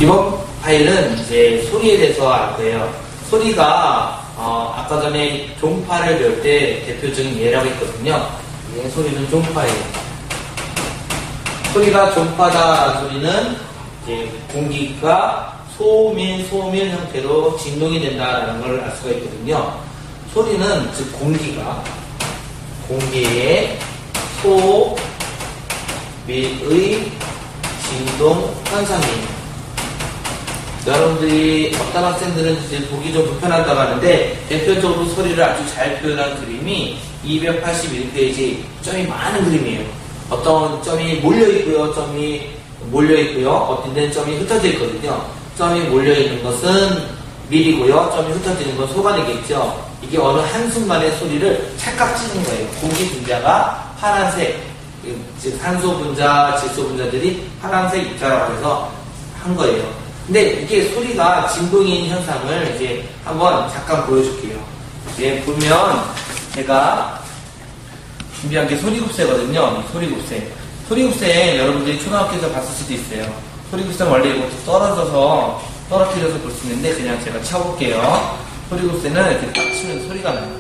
이번 파일은 이제 소리에 대해서 알 거예요. 소리가 아까 전에 종파를 배울 때 대표적인 예라고 했거든요. 이 소리는 종파예요. 소리가 종파다라는 소리는 이제 공기가 소밀 형태로 진동이 된다라는 걸 알 수가 있거든요. 소리는 즉 공기의 소밀의 진동 현상이에요. 여러분들이 어떤 학생들은 이제 보기 좀 불편하다고 하는데 대표적으로 소리를 아주 잘 표현한 그림이 281페이지 점이 많은 그림이에요. 어떤 점이 몰려있고요, 어떤 데는 점이 흩어져 있거든요. 점이 몰려있는 것은 밀이고요, 점이 흩어지는 건 소가 되겠죠. 이게 어느 한순간에 소리를 찰칵 찌는 거예요. 공기 분자가 파란색, 즉 산소 분자, 질소 분자들이 파란색 입자라고 해서 한 거예요. 근데 이게 소리가 진동인 현상을 이제 한번 잠깐 보여줄게요. 이제 보면 제가 준비한 게 소리급세거든요. 소리급세 여러분들이 초등학교에서 봤을 수도 있어요. 소리급세는 원래 이것도 떨어뜨려서 볼 수 있는데 그냥 제가 쳐볼게요. 소리급세는 이렇게 딱 치면 소리가 나요.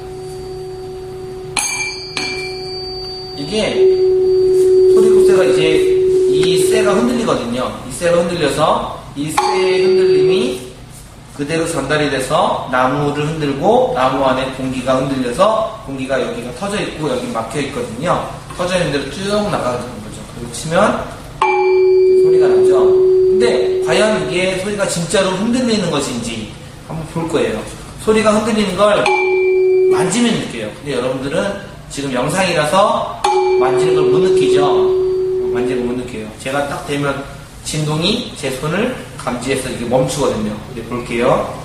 이게 소리급세가 이제 이 쇠가 흔들리거든요. 이 쇠가 흔들려서 이 쇠의 흔들림이 그대로 전달이 돼서 나무를 흔들고 나무 안에 공기가 흔들려서 공기가 여기가 터져 있고 여기 막혀 있거든요. 터져 있는 대로 쭉 나가는 거죠. 그리고 치면 소리가 나죠. 근데 과연 이게 소리가 진짜로 흔들리는 것인지 한번 볼 거예요. 소리가 흔들리는 걸 만지면 느껴요. 근데 여러분들은 지금 영상이라서 만지는 걸 못 느끼죠. 만지는 걸 못 느껴요. 제가 딱 대면 진동이 제 손을 감지해서 이게 멈추거든요. 이제 볼게요.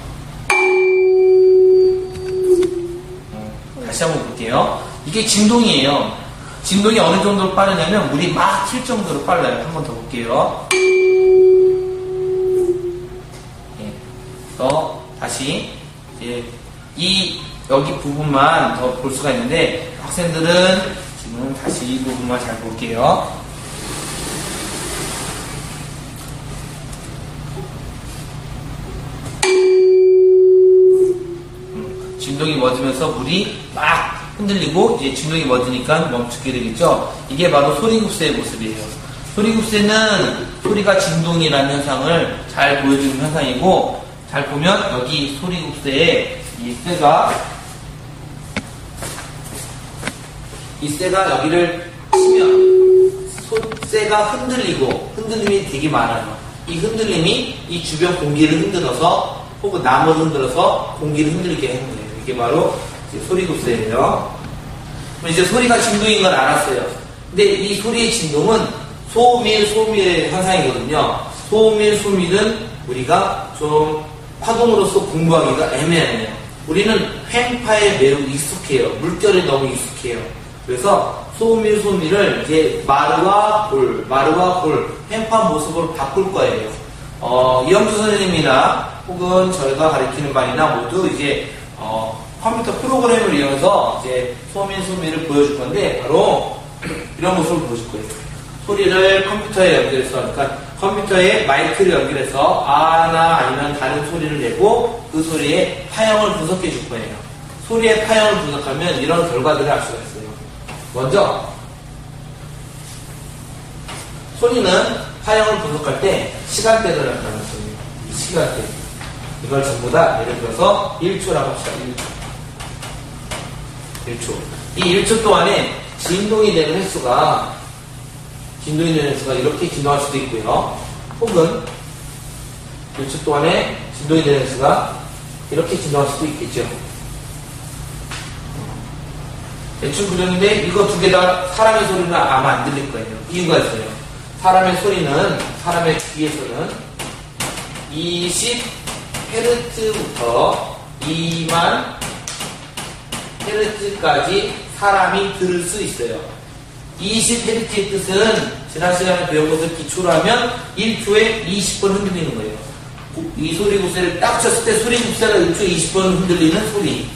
다시 한번 볼게요. 이게 진동이에요. 진동이 어느 정도로 빠르냐면 물이 막 튈 정도로 빨라요. 한번 더 볼게요. 다시 이제 여기 부분만 더 볼 수가 있는데 학생들은 지금 다시 이 부분만 잘 볼게요. 진동이 멎으면서 물이 막 흔들리고 이제 진동이 멎으니까 멈추게 되겠죠. 이게 바로 소리급세의 모습이에요. 소리급세는 소리가 진동이라는 현상을 잘 보여주는 현상이고, 잘 보면 여기 소리급세에 이 쇠가 여기를 치면 쇠가 흔들림이 되게 많아요. 이 흔들림이 이 주변 공기를 흔들어서 혹은 나무를 흔들어서 공기를 흔들리게 하는 거예요. 이게 바로 소리급세예요. 이제 소리가 진동인 걸 알았어요. 근데 이 소리의 진동은 소밀의 현상이거든요. 소밀은 우리가 좀 파동으로서 공부하기가 애매해요. 우리는 횡파에 매우 익숙해요. 물결에 너무 익숙해요. 그래서 소밀을 이제 마르와 볼, 횡파 모습으로 바꿀 거예요. 이영주 선생님이나 혹은 저희가 가르치는 반이나 모두 이제 컴퓨터 프로그램을 이용해서 이제 소밀을 보여줄 건데 바로 이런 모습을 보여줄 거예요. 소리를 컴퓨터에 연결해서, 그러니까 컴퓨터에 마이크를 연결해서 아나 아니면 다른 소리를 내고 그 소리의 파형을 분석해 줄 거예요. 소리의 파형을 분석하면 이런 결과들을 알 수가 있어요. 먼저 소리는 파형을 분석할 때 시간대를 나타내는 소리예요. 이 시간대. 이걸 전부 다 예를 들어서 1초라고 합시다. 1초. 이 1초 동안에 진동이 되는 횟수가 이렇게 진동할 수도 있고요. 혹은 1초 동안에 진동이 되는 횟수가 이렇게 진동할 수도 있겠죠. 대충 그렸는데 이거 두 개 다 사람의 소리는 아마 안 들릴 거예요. 이유가 있어요. 사람의 귀에서는 20Hz부터 2만 Hz까지 사람이 들을 수 있어요. 20Hz의 뜻은 지난 시간에 배운 것을 기초로 하면 1초에 20번 흔들리는 거예요. 이 소리급세를 딱 쳤을 때 소리급세가 1초에 20번 흔들리는 소리.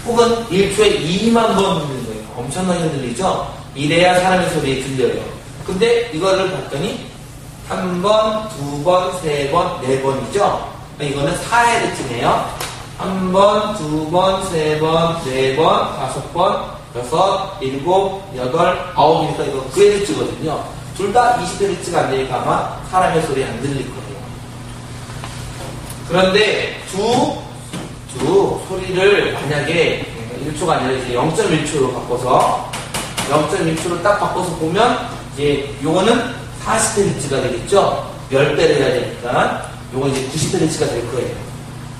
혹은 1초에 2만 번 흔들리는 거예요. 엄청나게 흔들리죠? 이래야 사람의 소리에 들려요. 근데 이거를 봤더니 한 번, 두 번, 세 번, 네 번이죠? 이거는 4Hz네요. 한 번, 두 번, 세 번, 네 번, 다섯 번, 여섯, 일곱, 여덟, 아홉이니까 이거 9Hz거든요. 둘 다 20Hz가 안 되니까 아마 사람의 소리 안 들릴 거예요. 그런데 두 소리를 만약에 1초가 아니라 이제 0.1초로 바꿔서 0.1초로 딱 바꿔서 보면 이제 요거는 40Hz가 되겠죠? 10배를 해야 되니까 요건 이제 90Hz가 될 거예요.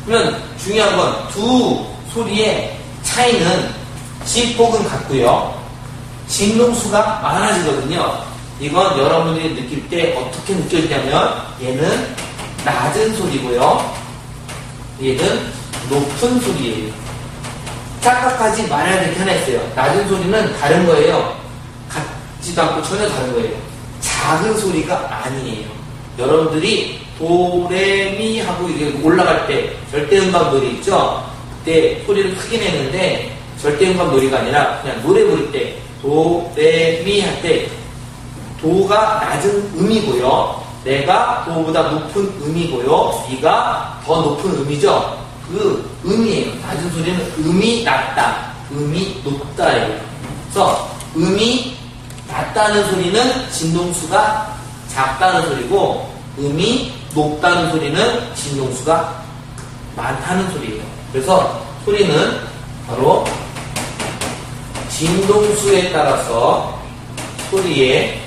그러면 중요한 건 두 소리의 차이는 진폭은 같고요. 진동수가 많아지거든요. 이건 여러분들이 느낄 때 어떻게 느껴지냐면 얘는 낮은 소리고요. 얘는 높은 소리예요. 착각하지 말아야 될 게 하나 있어요. 낮은 소리는 다른 거예요. 같지도 않고 전혀 다른 거예요. 작은 소리가 아니에요. 여러분들이 도레미 하고 이게 올라갈 때 절대음감 놀이 있죠? 그때 소리를 크게 내는데 절대음감 놀이가 아니라 그냥 노래 부를 때 도레미 할 때 도가 낮은 음이고요. 내가 도보다 높은 음이고요. 미가 더 높은 음이죠. 그 음이에요. 낮은 소리는 음이 낮다, 음이 높다예요. 그래서 음이 낮다는 소리는 진동수가 작다는 소리고 음이 높다는 소리는 진동수가 많다는 소리예요. 그래서 소리는 바로 진동수에 따라서 소리의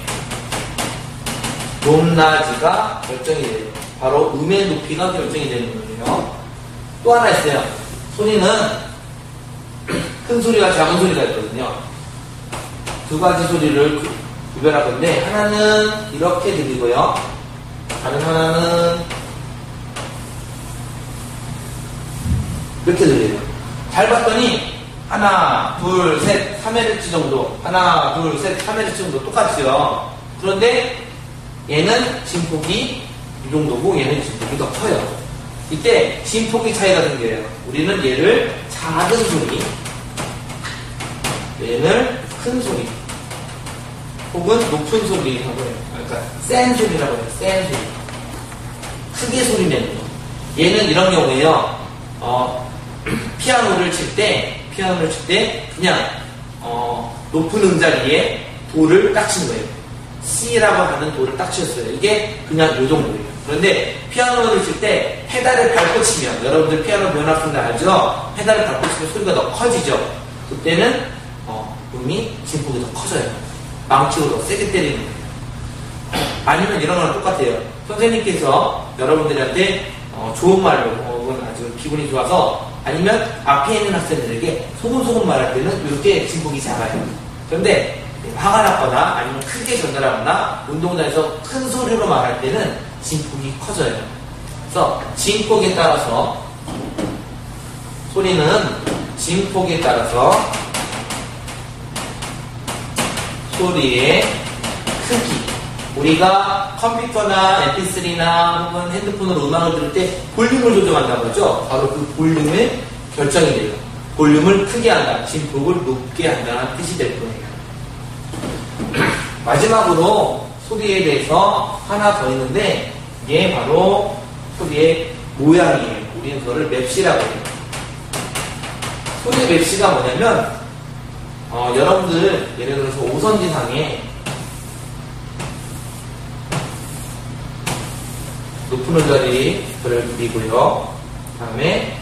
높낮이가 결정이 돼요. 바로 음의 높이가 결정이 되는 거예요. 또 하나 있어요. 소리는 큰 소리와 작은 소리가 있거든요. 두 가지 소리를 구별할 건데 하나는 이렇게 들리고요. 다른 하나는 이렇게 들려요. 잘 봤더니 하나, 둘, 셋, 3Hz 정도, 하나, 둘, 셋, 3Hz 정도 똑같죠. 그런데 얘는 진폭이 이 정도고 얘는 진폭이 더 커요. 이때 진폭이 차이가 생겨요. 우리는 얘를 작은 소리, 얘는 큰 소리, 혹은 높은 소리라고 해요. 그러니까 센 소리라고 해요. 센 소리. 크게 소리 내는 거. 얘는 이런 경우에요. 피아노를 칠 때 그냥 높은 음자리에 도를 딱 치는 거예요. C라고 하는 도를 딱 쳤어요. 이게 그냥 요 정도예요. 그런데 피아노를 칠 때 페달을 밟고 치면 여러분들 피아노 배워놨는데 알죠? 페달을 밟고 치면 소리가 더 커지죠. 그때는 음이 진폭이 더 커져요. 망치로 더 세게 때리는 거예요. 아니면 이런 거랑 똑같아요. 선생님께서 여러분들한테 좋은 말로 혹은 아주 기분이 좋아서 아니면 앞에 있는 학생들에게 소곤소곤 말할 때는 이렇게 진폭이 작아요. 그런데 화가 났거나 아니면 크게 전달하거나 운동장에서 큰 소리로 말할 때는 진폭이 커져요. 그래서 진폭에 따라서 소리는 진폭에 따라서 소리의 크기, 우리가 컴퓨터나 mp3나 혹은 핸드폰으로 음악을 들을 때 볼륨을 조정한다고 하죠. 바로 그 볼륨의 결정이 돼요. 볼륨을 크게 한다, 진폭을 높게 한다는 뜻이 될 거예요. 마지막으로 소리에 대해서 하나 더 있는데 이게 바로 소리의 모양이에요. 우리는 그거를 맵시라고 해요. 소리의 맵시가 뭐냐면 여러분들 예를 들어서 오선지상에 높은 음자리를 그리고요. 그 다음에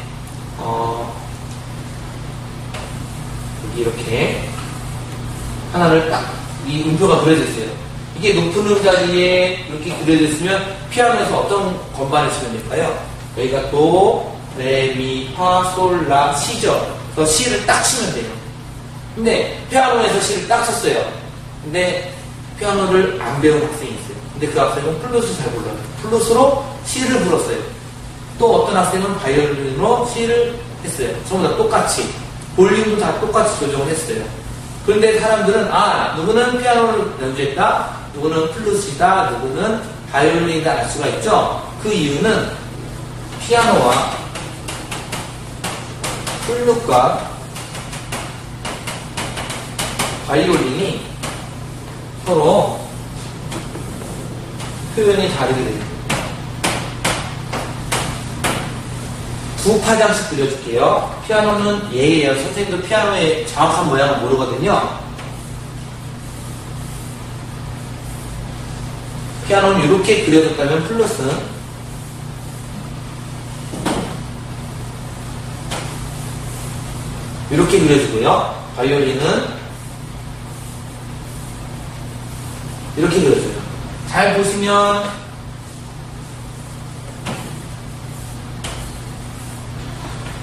여기 이렇게 하나를 딱 이 음표가 그려져 있어요. 이게 높은 음자리에 이렇게 그려져 있으면 피아노에서 어떤 건반을 치면 될까요? 여기가 도, 레, 미, 파, 솔, 라, 시죠. 그래서 시를 딱 치면 돼요. 근데 피아노에서 시를 딱 쳤어요. 근데 피아노를 안 배운 학생이 있어요. 근데 그 학생은 플룻을 잘 불러요. 플룻으로 시를 불었어요. 또 어떤 학생은 바이올린으로 시를 했어요. 전부 다 똑같이. 볼륨도 다 똑같이 조정을 했어요. 그런데 사람들은 누구는 피아노를 연주했다, 누구는 플룻이다, 누구는 바이올린이다 알 수가 있죠. 그 이유는 피아노와 플룻과 바이올린이 서로 표현이 다르게 됩니다. 두 파장씩 그려줄게요. 피아노는 예예요. 선생님도 피아노의 정확한 모양을 모르거든요. 피아노는 이렇게 그려줬다면 플러스, 이렇게 그려주고요. 바이올린은 이렇게 그려줘요. 잘 보시면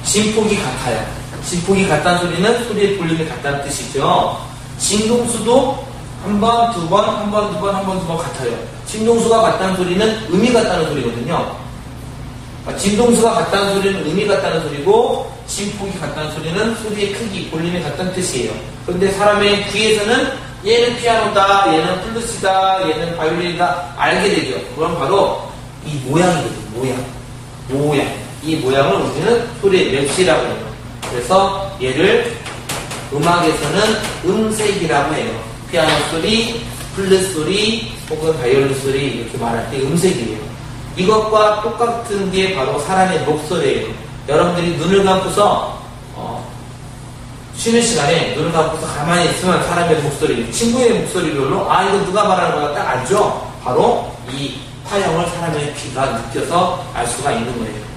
진폭이 같아요. 진폭이 같다는 소리는 소리의 볼륨이 같다는 뜻이죠. 진동수도 한 번, 두 번, 한 번, 두 번, 한 번, 두 번 같아요. 진동수가 같다는 소리는 음이 같다는 소리거든요. 진동수가 같다는 소리는 음이 같다는 소리고, 진폭이 같다는 소리는 소리의 크기, 볼륨이 같다는 뜻이에요. 그런데 사람의 귀에서는 얘는 피아노다, 얘는 플루시다, 얘는 바이올린이다 알게 되죠. 그건 바로 이 모양이거든요. 모양. 이 모양을 우리는 소리의 맵시라고 해요. 그래서 얘를 음악에서는 음색이라고 해요. 피아노 소리, 플룻 소리, 혹은 바이올린 소리 이렇게 말할 때 음색이에요. 이것과 똑같은 게 바로 사람의 목소리예요. 여러분들이 눈을 감고서 쉬는 시간에 눈을 감고서 가만히 있으면 사람의 목소리, 친구의 목소리별로 이거 누가 말하는 거야 딱 알죠? 바로 이 파형을 사람의 귀가 느껴서 알 수가 있는 거예요.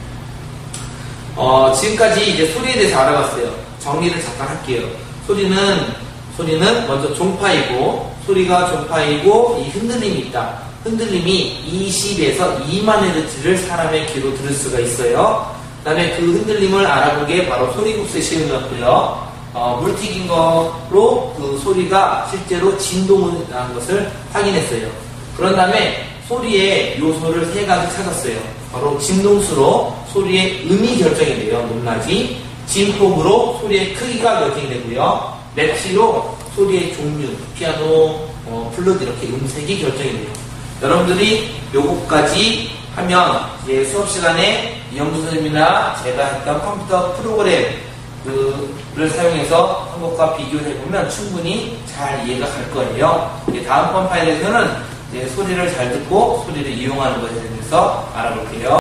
지금까지 이제 소리에 대해서 알아봤어요. 정리를 잠깐 할게요. 소리는 먼저 종파이고, 소리가 종파이고, 이 흔들림이 있다. 흔들림이 20에서 2만헤르츠를 사람의 귀로 들을 수가 있어요. 그 다음에 그 흔들림을 알아보기에 바로 소리국수에 실렸고요. 물튀긴 거로 그 소리가 실제로 진동을 하는 것을 확인했어요. 그런 다음에 소리의 요소를 세 가지 찾았어요. 바로 진동수로 소리의 음이 결정이 돼요. 높낮이. 진폭으로 소리의 크기가 결정이 되고요. 맵시로 소리의 종류, 피아노, 플룻 이렇게 음색이 결정이 돼요. 여러분들이 요거까지 하면 이제 수업 시간에 이영수 선생님이나 제가 했던 컴퓨터 프로그램을 사용해서 한 것과 비교해 보면 충분히 잘 이해가 갈 거예요. 다음번 파일에서는 소리를 잘 듣고 소리를 이용하는 것에 대해서 알아볼게요.